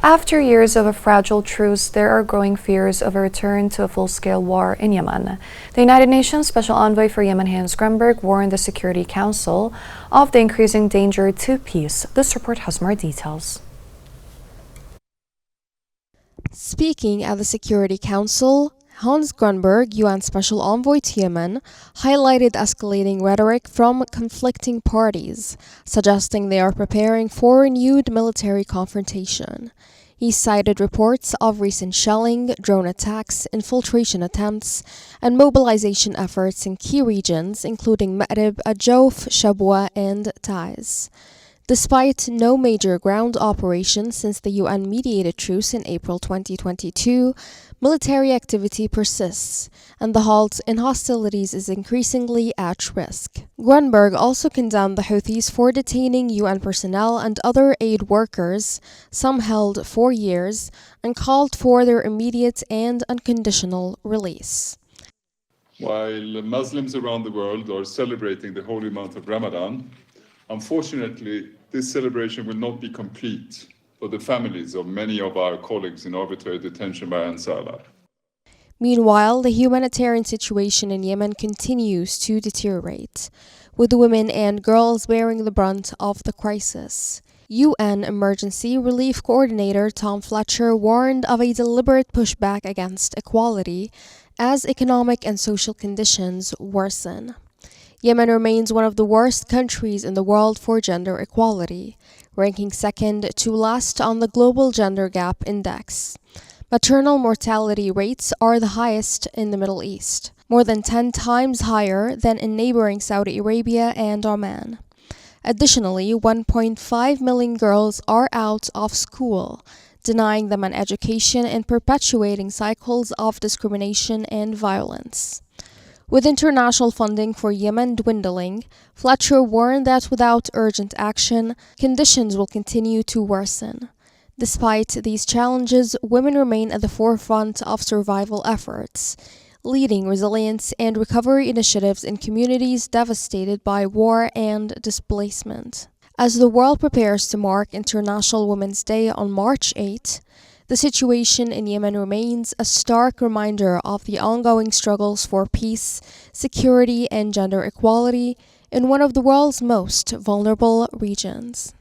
After years of a fragile truce, there are growing fears of a return to a full-scale war in Yemen. The United Nations Special Envoy for Yemen, Hans Grunberg, warned the Security Council of the increasing danger to peace. This report has more details. Speaking at the Security Council, Hans Grunberg, UN Special Envoy to Yemen, highlighted escalating rhetoric from conflicting parties, suggesting they are preparing for renewed military confrontation. He cited reports of recent shelling, drone attacks, infiltration attempts, and mobilization efforts in key regions including Ma'rib, Al-Jawf, Shabwa, and Taiz. Despite no major ground operations since the UN-mediated truce in April 2022, military activity persists, and the halt in hostilities is increasingly at risk. Grunberg also condemned the Houthis for detaining UN personnel and other aid workers, some held for years, and called for their immediate and unconditional release. While Muslims around the world are celebrating the holy month of Ramadan, unfortunately, this celebration will not be complete for the families of many of our colleagues in arbitrary detention by Ansar. Meanwhile, the humanitarian situation in Yemen continues to deteriorate, with women and girls bearing the brunt of the crisis. UN Emergency Relief Coordinator Tom Fletcher warned of a deliberate pushback against equality as economic and social conditions worsen. Yemen remains one of the worst countries in the world for gender equality, ranking second to last on the Global Gender Gap Index. Maternal mortality rates are the highest in the Middle East, more than 10 times higher than in neighboring Saudi Arabia and Oman. Additionally, 1.5 million girls are out of school, denying them an education and perpetuating cycles of discrimination and violence. With international funding for Yemen dwindling, Fletcher warned that without urgent action, conditions will continue to worsen. Despite these challenges, women remain at the forefront of survival efforts, leading resilience and recovery initiatives in communities devastated by war and displacement. As the world prepares to mark International Women's Day on March 8, the situation in Yemen remains a stark reminder of the ongoing struggles for peace, security, and gender equality in one of the world's most vulnerable regions.